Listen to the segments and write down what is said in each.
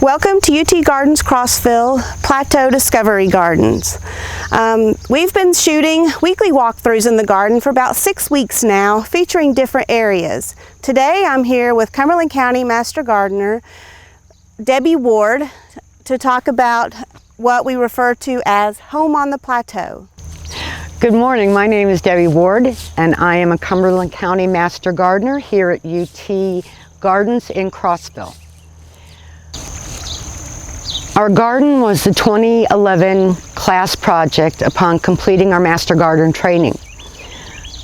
Welcome to UT Gardens Crossville Plateau Discovery Gardens. We've been shooting weekly walkthroughs in the garden for about 6 weeks now, featuring different areas. Today I'm here with Cumberland County Master Gardener Debbie Ward to talk about what we refer to as Home on the Plateau. Good morning, my name is Debbie Ward and I am a Cumberland County Master Gardener here at UT Gardens in Crossville. Our garden was the 2011 class project upon completing our Master Gardener training.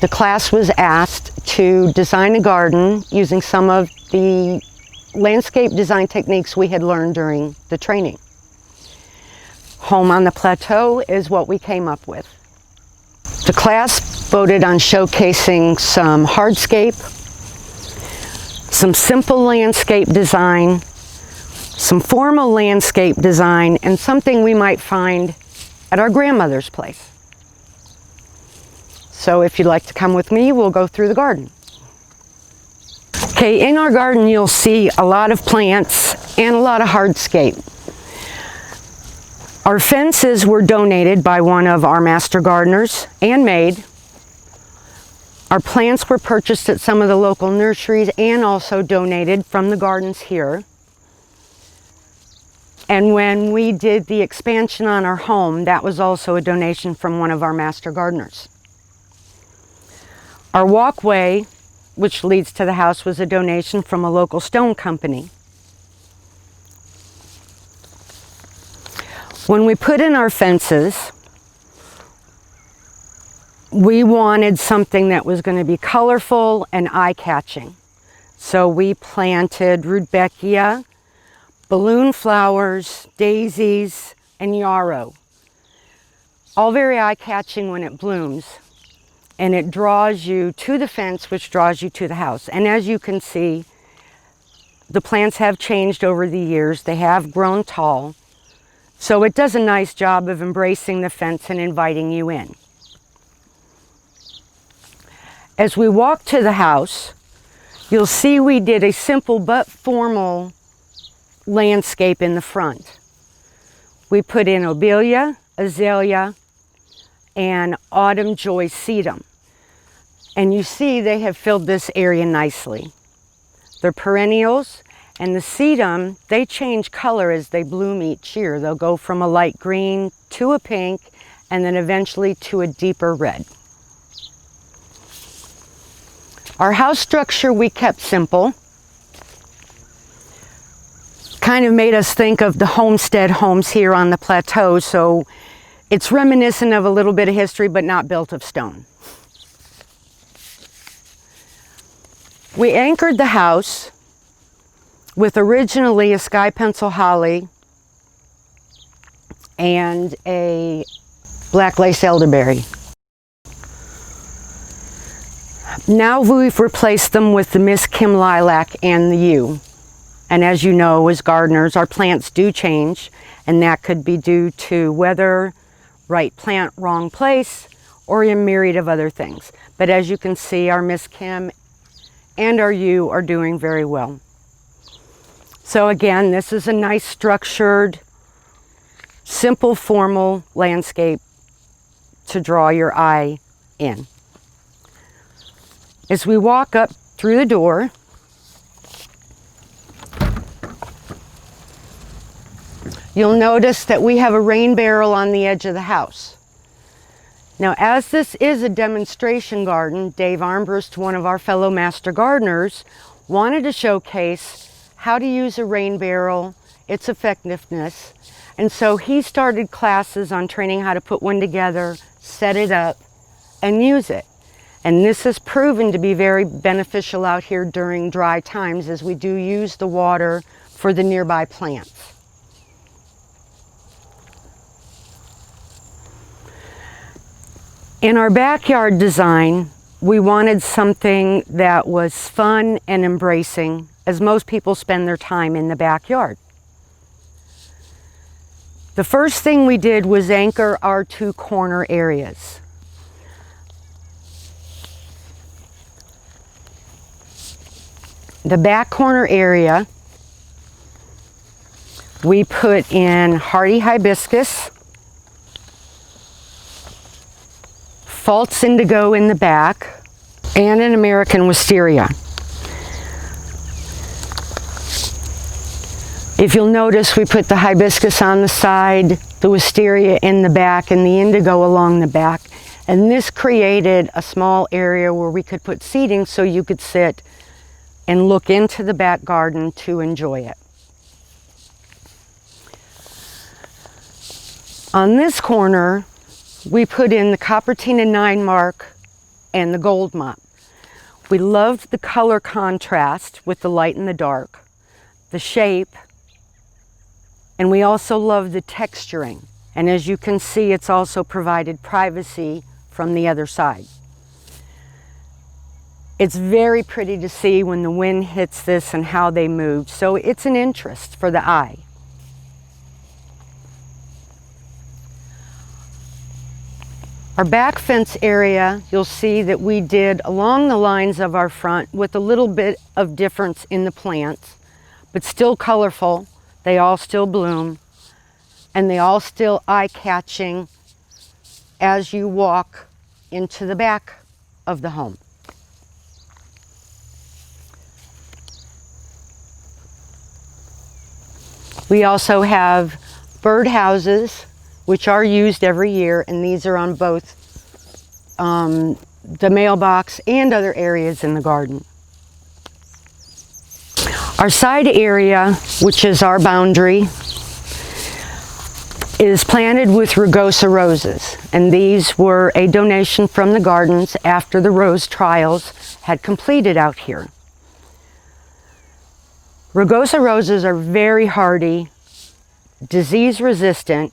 The class was asked to design a garden using some of the landscape design techniques we had learned during the training. Home on the Plateau is what we came up with. The class voted on showcasing some hardscape, some simple landscape design, some formal landscape design, and something we might find at our grandmother's place. So if you'd like to come with me, we'll go through the garden. Okay, in our garden you'll see a lot of plants and a lot of hardscape. Our fences were donated by one of our master gardeners and made. Our plants were purchased at some of the local nurseries and also donated from the gardens here. And when we did the expansion on our home, that was also a donation from one of our master gardeners. Our walkway, which leads to the house, was a donation from a local stone company. When we put in our fences, we wanted something that was going to be colorful and eye-catching. So we planted rudbeckia, balloon flowers, daisies, and yarrow. All very eye-catching when it blooms, and it draws you to the fence, which draws you to the house. And as you can see, the plants have changed over the years. They have grown tall, so it does a nice job of embracing the fence and inviting you in. As we walk to the house, you'll see we did a simple but formal landscape in the front. We put in lobelia, azalea, and autumn joy sedum. And you see they have filled this area nicely. They're perennials, and the sedum, they change color as they bloom each year. They'll go from a light green to a pink, and then eventually to a deeper red. Our house structure we kept simple. Kind of made us think of the homestead homes here on the plateau, so it's reminiscent of a little bit of history, but not built of stone. We anchored the house with originally a sky pencil holly and a black lace elderberry. Now we've replaced them with the Miss Kim lilac and the yew. And as you know, as gardeners, our plants do change, and that could be due to weather, right plant, wrong place, or a myriad of other things. But as you can see, our Miss Kim and our yew are doing very well. So again, this is a nice structured, simple, formal landscape to draw your eye in. As we walk up through the door, you'll notice that we have a rain barrel on the edge of the house. Now, as this is a demonstration garden, Dave Armbrust, one of our fellow master gardeners, wanted to showcase how to use a rain barrel, its effectiveness, and so he started classes on training how to put one together, set it up, and use it. And this has proven to be very beneficial out here during dry times, as we do use the water for the nearby plants. In our backyard design, we wanted something that was fun and embracing, as most people spend their time in the backyard. The first thing we did was anchor our two corner areas. The back corner area We put in hardy hibiscus, false indigo in the back, and an American wisteria. If you'll notice, we put the hibiscus on the side, the wisteria in the back, and the indigo along the back. And this created a small area where we could put seating so you could sit and look into the back garden to enjoy it. On this corner, we put in the Coppertina 9 mark and the gold mop. We loved the color contrast with the light and the dark, the shape, and we also love the texturing. And as you can see, it's also provided privacy from the other side. It's very pretty to see when the wind hits this and how they move, so it's an interest for the eye. Our back fence area, you'll see that we did along the lines of our front with a little bit of difference in the plants, but still colorful. They all still bloom, and they all still eye-catching as you walk into the back of the home. We also have bird houses, which are used every year, and these are on both the mailbox and other areas in the garden. Our side area, which is our boundary, is planted with rugosa roses, and these were a donation from the gardens after the rose trials had completed out here. Rugosa roses are very hardy, disease resistant,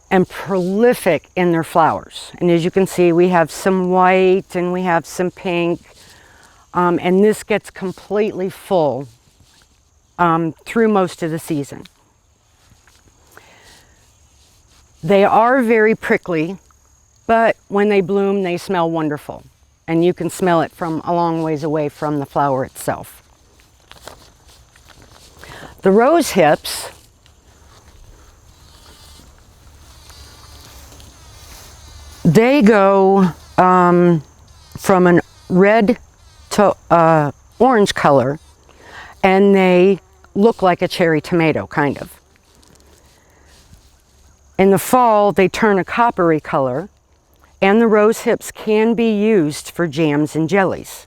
and prolific in their flowers. And as you can see, we have some white and we have some pink, and this gets completely full through most of the season. They are very prickly, but when they bloom, they smell wonderful. And you can smell it from a long ways away from the flower itself. The rose hips they go from an red to orange color, and they look like a cherry tomato, kind of. In the fall, they turn a coppery color, and the rose hips can be used for jams and jellies.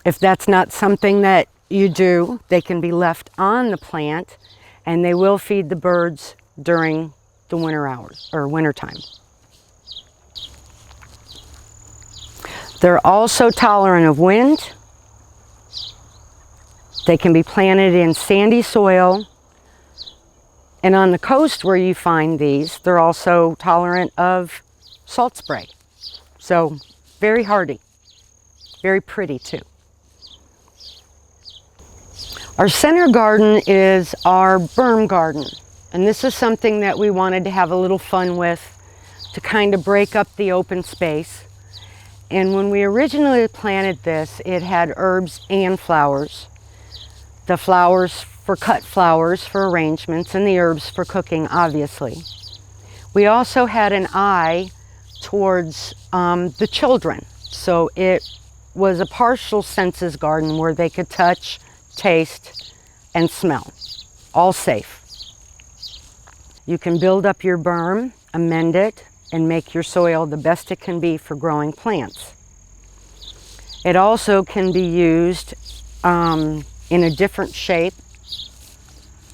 If that's not something that you do, they can be left on the plant, and they will feed the birds during the winter hours, or winter time. They're also tolerant of wind. They can be planted in sandy soil. And on the coast where you find these, they're also tolerant of salt spray. So very hardy, very pretty too. Our center garden is our berm garden. And this is something that we wanted to have a little fun with to kind of break up the open space. And when we originally planted this, it had herbs and flowers. The flowers for cut flowers for arrangements, and the herbs for cooking, obviously. We also had an eye towards the children. So it was a partial senses garden where they could touch, taste, and smell. All safe. You can build up your berm, amend it, and make your soil the best it can be for growing plants. It also can be used in a different shape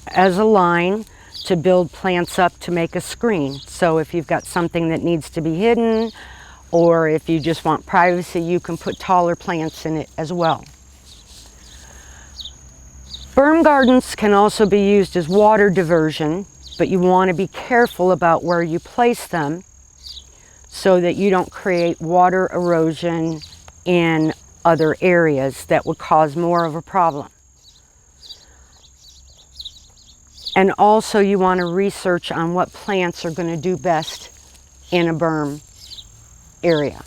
as a line to build plants up to make a screen. So if you've got something that needs to be hidden, or if you just want privacy, you can put taller plants in it as well. Berm gardens can also be used as water diversion, but you want to be careful about where you place them so that you don't create water erosion in other areas that would cause more of a problem. And also you want to research on what plants are going to do best in a berm area.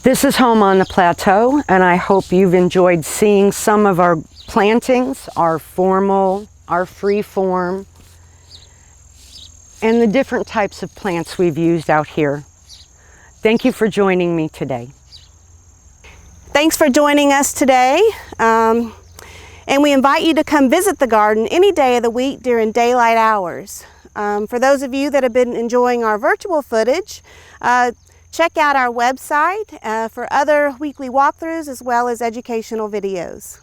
This is home on the Plateau, and I hope you've enjoyed seeing some of our plantings, our formal, our free form, and the different types of plants we've used out here. Thank you for joining me today. Thanks for joining us today. And we invite you to come visit the garden any day of the week during daylight hours. For those of you that have been enjoying our virtual footage, check out our website for other weekly walkthroughs as well as educational videos.